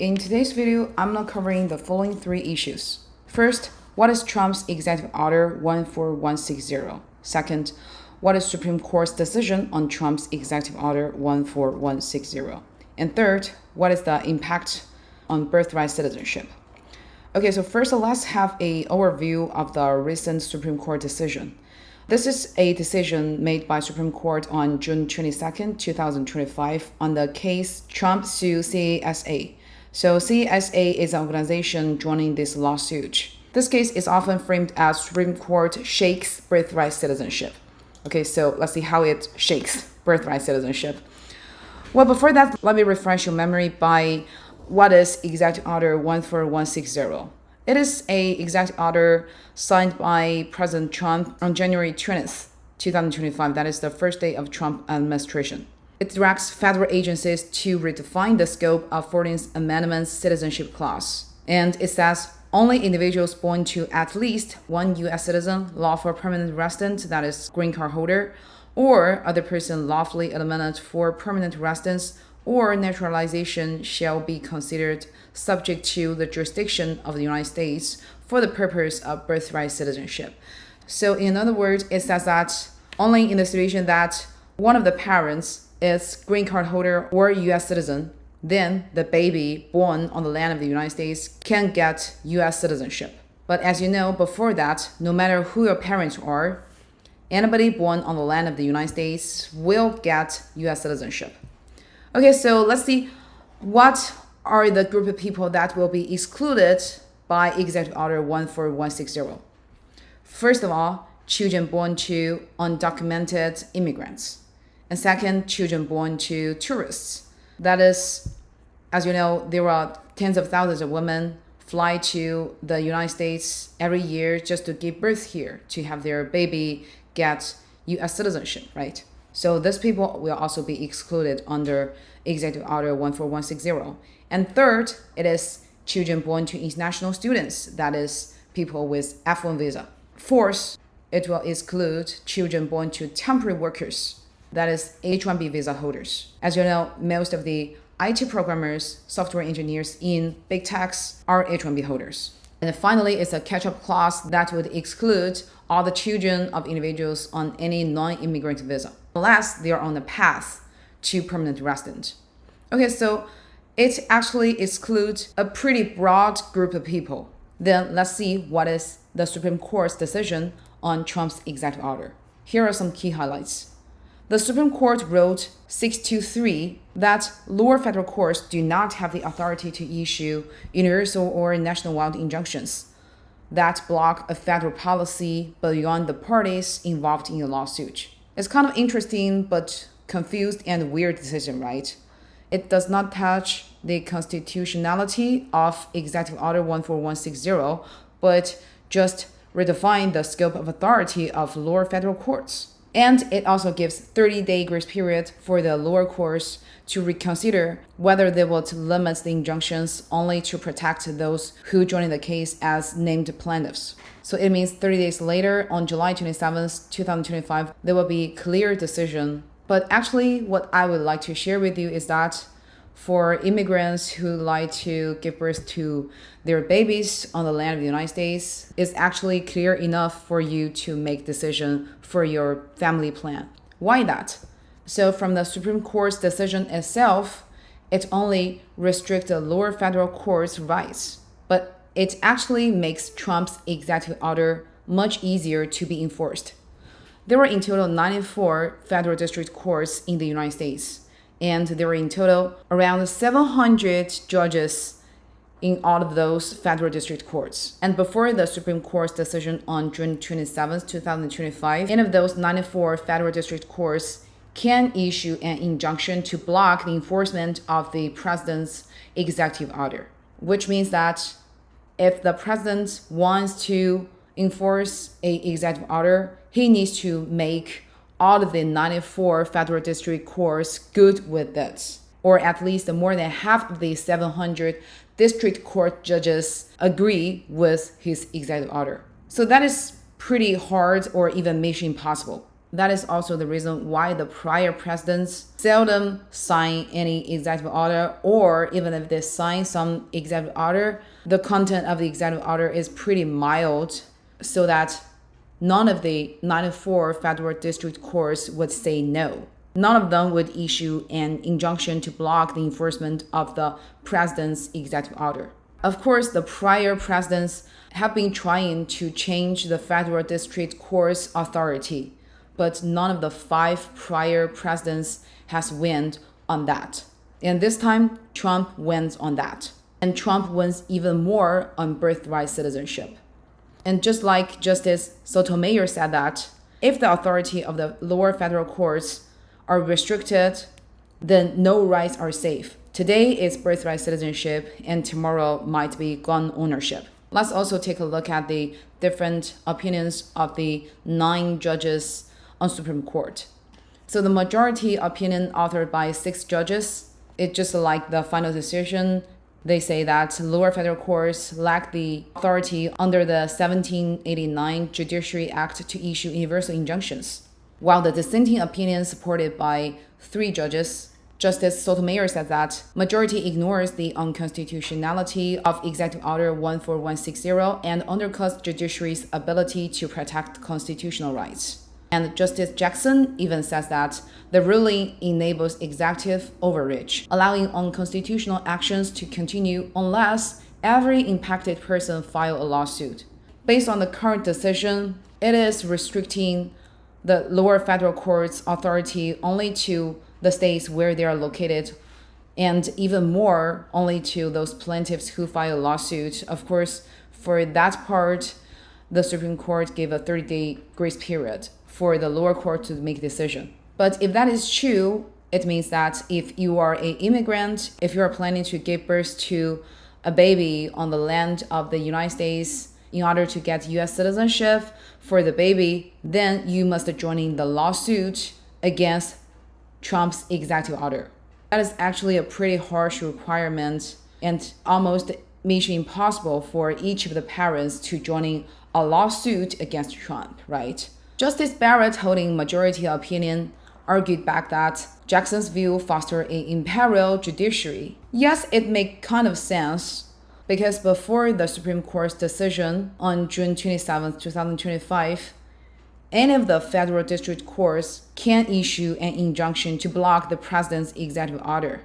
In today's video, I'm not covering the following three issues. First, what is Trump's Executive Order 14160? Second, what is Supreme Court's decision on Trump's Executive Order 14160? And third, what is the impact on birthright citizenship? Okay, so first let's have an overview of the recent Supreme Court decision. This is a decision made by Supreme Court on June 22nd, 2025 on the case Trump sue CASA. So CASA is an organization joining this lawsuit. This case is often framed as Supreme Court shakes birthright citizenship. Okay, so let's see how it shakes birthright citizenship. Well, before that, let me refresh your memory by what is Executive Order 14160. It is an executive order signed by President Trump on January 20th, 2025. That is the first day of Trump administration. It directs federal agencies to redefine the scope of 14th Amendment's citizenship clause. And it says only individuals born to at least one U.S. citizen, lawful permanent resident, that is green card holder, or other person lawfully admitted for permanent residence or naturalization shall be considered subject to the jurisdiction of the United States for the purpose of birthright citizenship. So in other words, it says that only in the situation that one of the parents is green card holder or U.S. citizen, then the baby born on the land of the United States can get U.S. citizenship. But as you know, before that, no matter who your parents are, anybody born on the land of the United States will get U.S. citizenship. Okay, so let's see what are the group of people that will be excluded by Executive Order 14160. First of all, children born to undocumented immigrants. And second, children born to tourists. That is, as you know, there are tens of thousands of women fly to the United States every year just to give birth here, to have their baby get U.S. citizenship, right? So these people will also be excluded under Executive Order 14160. And third, it is children born to international students, that is, people with F1 visa. Fourth, it will exclude children born to temporary workers, that is H-1B visa holders. As you know, most of the IT programmers, software engineers in big techs are H-1B holders. And finally, it's a catch-up clause that would exclude all the children of individuals on any non-immigrant visa, unless they are on the path to permanent resident. Okay, so it actually excludes a pretty broad group of people. Then let's see what is the Supreme Court's decision on Trump's executive order. Here are some key highlights. The Supreme Court wrote 623 that lower federal courts do not have the authority to issue universal or nationwide injunctions that block a federal policy beyond the parties involved in the lawsuit. It's kind of interesting but confused and weird decision, right? It does not touch the constitutionality of Executive Order 14160, but just redefine the scope of authority of lower federal courts. And it also gives 30-day grace period for the lower courts to reconsider whether they will limit the injunctions only to protect those who join the case as named plaintiffs. So it means 30 days later, on July 27th, 2025, there will be a clear decision. But actually, what I would like to share with you is that for immigrants who like to give birth to their babies on the land of the United States, it's actually clear enough for you to make decision for your family plan. Why that? So from the Supreme Court's decision itself, it only restricts the lower federal court's rights, but it actually makes Trump's executive order much easier to be enforced. There are in total 94 federal district courts in the United States, and there are in total around 700 judges in all of those federal district courts. And before the Supreme Court's decision on June 27, 2025, any of those 94 federal district courts can issue an injunction to block the enforcement of the president's executive order, which means that if the president wants to enforce an executive order, he needs to make all of the 94 federal district courts good with it, or at least more than half of the 700 district court judges agree with his executive order. So that is pretty hard or even mission impossible. That is also the reason why the prior presidents seldom sign any executive order, or even if they sign some executive order, the content of the executive order is pretty mild, so that none of the 94 federal district courts would say no. None of them would issue an injunction to block the enforcement of the president's executive order. Of course, the prior presidents have been trying to change the federal district court's authority, but none of the 5 prior presidents has won on that. And this time, Trump wins on that. And Trump wins even more on birthright citizenship. And just like Justice Sotomayor said that, if the authority of the lower federal courts are restricted, then no rights are safe. Today is birthright citizenship, and tomorrow might be gun ownership. Let's also take a look at the different opinions of the 9 judges on Supreme Court. So the majority opinion authored by 6 judges, it's just like the final decision. They say that lower federal courts lack the authority under the 1789 Judiciary Act to issue universal injunctions. While the dissenting opinion supported by 3 judges, Justice Sotomayor said that majority ignores the unconstitutionality of Executive Order 14160 and undercuts judiciary's ability to protect constitutional rights. And Justice Jackson even says that the ruling enables executive overreach, allowing unconstitutional actions to continue unless every impacted person file a lawsuit. Based on the current decision, it is restricting the lower federal court's authority only to the states where they are located, and even more only to those plaintiffs who file a lawsuit. Of course, for that part, the Supreme Court gave a 30-day grace period for the lower court to make a decision. But if that is true, it means that if you are an immigrant, if you are planning to give birth to a baby on the land of the United States in order to get U.S. citizenship for the baby, then you must join in the lawsuit against Trump's executive order. That is actually a pretty harsh requirement and almost mission impossible for each of the parents to join in a lawsuit against Trump, right? Justice Barrett, holding majority opinion, argued back that Jackson's view fostered an imperial judiciary. Yes, it makes kind of sense, because before the Supreme Court's decision on June 27, 2025, any of the federal district courts can issue an injunction to block the president's executive order,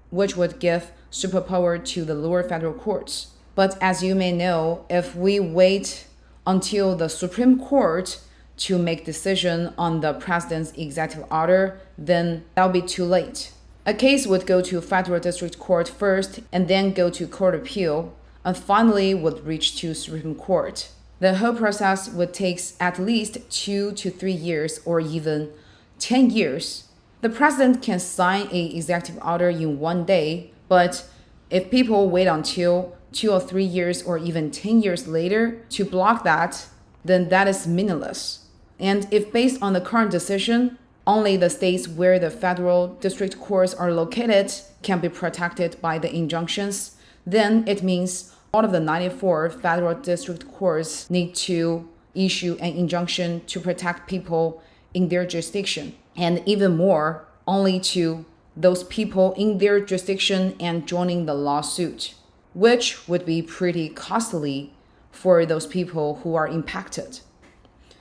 which would give superpower to the lower federal courts. But as you may know, if we wait until the Supreme Court to make decision on the president's executive order, then that'll be too late. A case would go to federal district court first and then go to court appeal, and finally would reach to Supreme Court. The whole process would take at least 2 to 3 years or even 10 years. The president can sign an executive order in 1 day, but if people wait until 2 or 3 years or even 10 years later to block that, then that is meaningless. And if based on the current decision, only the states where the federal district courts are located can be protected by the injunctions, then it means all of the 94 federal district courts need to issue an injunction to protect people in their jurisdiction, and even more, only to those people in their jurisdiction and joining the lawsuit, which would be pretty costly for those people who are impacted.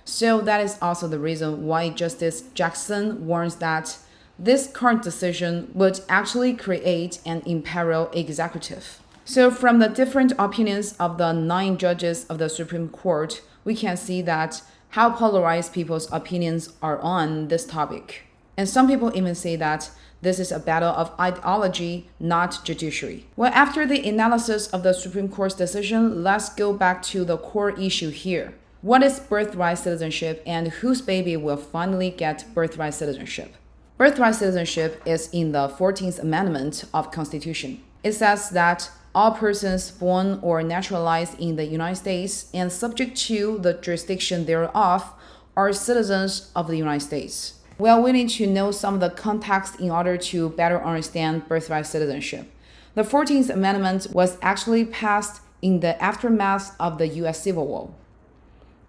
So that is also the reason why Justice Jackson warns that this current decision would actually create an imperial executive. So from the different opinions of the 9 judges of the Supreme Court, we can see that how polarized people's opinions are on this topic. And some people even say that this is a battle of ideology, not judiciary. Well, after the analysis of the Supreme Court's decision, let's go back to the core issue here. What is birthright citizenship, and whose baby will finally get birthright citizenship? Birthright citizenship is in the 14th Amendment of Constitution. It says that all persons born or naturalized in the United States and subject to the jurisdiction thereof are citizens of the United States. Well, we need to know some of the context in order to better understand birthright citizenship. The 14th Amendment was actually passed in the aftermath of the U.S. Civil War.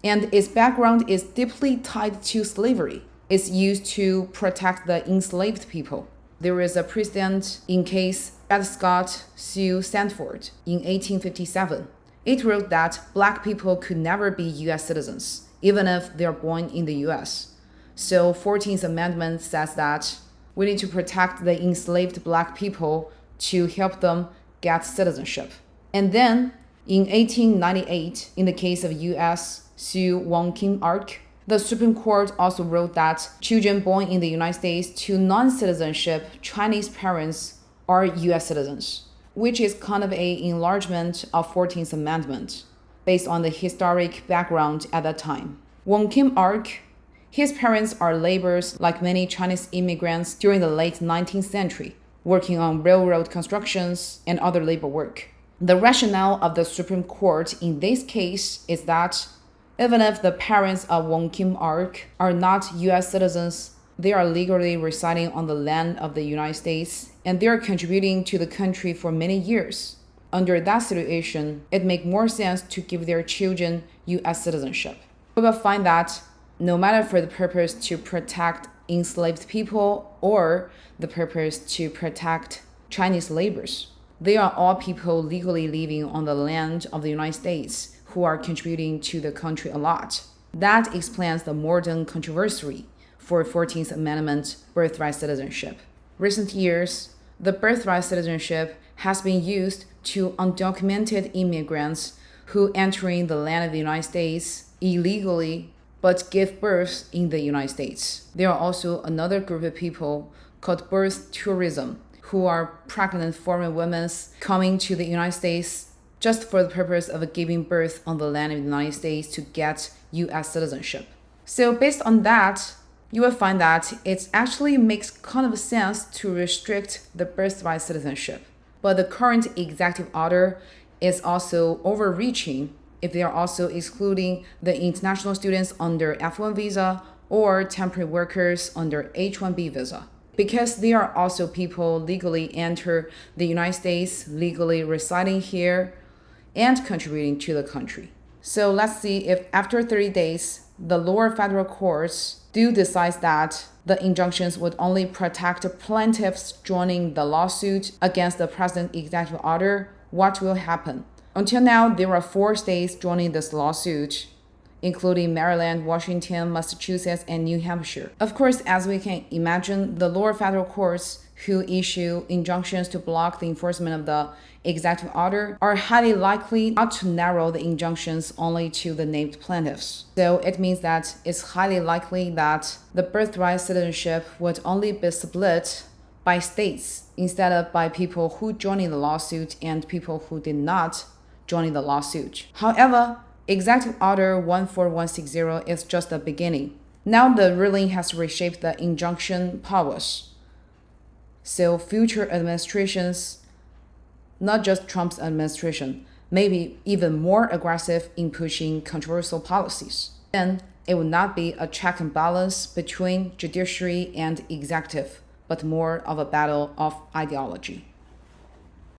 and its background is deeply tied to slavery. It's used to protect the enslaved people. There is a precedent in case Dred Scott Sue Sanford in 1857. It wrote that black people could never be U.S. citizens, even if they are born in the U.S. So 14th Amendment says that we need to protect the enslaved black people to help them get citizenship. And then in 1898, in the case of U.S. Sue Wong Kim Ark, the Supreme Court also wrote that children born in the United States to non-citizenship Chinese parents are U.S. citizens, which is kind of an enlargement of 14th Amendment based on the historic background at that time. Wong Kim Ark, his parents are laborers like many Chinese immigrants during the late 19th century, working on railroad constructions and other labor work. The rationale of the Supreme Court in this case is that even if the parents of Wong Kim Ark are not U.S. citizens, they are legally residing on the land of the United States and they are contributing to the country for many years. Under that situation, it makes more sense to give their children U.S. citizenship. We will find that no matter for the purpose to protect enslaved people or the purpose to protect Chinese laborers, they are all people legally living on the land of the United States who are contributing to the country a lot. That explains the modern controversy for 14th Amendment birthright citizenship. Recent years, the birthright citizenship has been used to undocumented immigrants who entering the land of the United States illegally but give birth in the United States. There are also another group of people called birth tourism who are pregnant foreign women coming to the United States just for the purpose of giving birth on the land of the United States to get U.S. citizenship. So based on that, you will find that it actually makes kind of sense to restrict the birthright citizenship. But the current executive order is also overreaching if they are also excluding the international students under F1 visa or temporary workers under H1B visa. Because they are also people legally enter the United States, legally residing here, and contributing to the country. So let's see if after 30 days, the lower federal courts do decide that the injunctions would only protect plaintiffs joining the lawsuit against the president's executive order, what will happen? Until now, there are 4 states joining this lawsuit, including Maryland, Washington, Massachusetts, and New Hampshire. Of course, as we can imagine, the lower federal courts who issue injunctions to block the enforcement of the executive order are highly likely not to narrow the injunctions only to the named plaintiffs. So it means that it's highly likely that the birthright citizenship would only be split by states instead of by people who joined in the lawsuit and people who did not join in the lawsuit. However, Executive Order 14160 is just the beginning. Now the ruling has reshaped the injunction powers. So future administrations, not just Trump's administration, may be even more aggressive in pushing controversial policies. Then it would not be a check and balance between judiciary and executive, but more of a battle of ideology.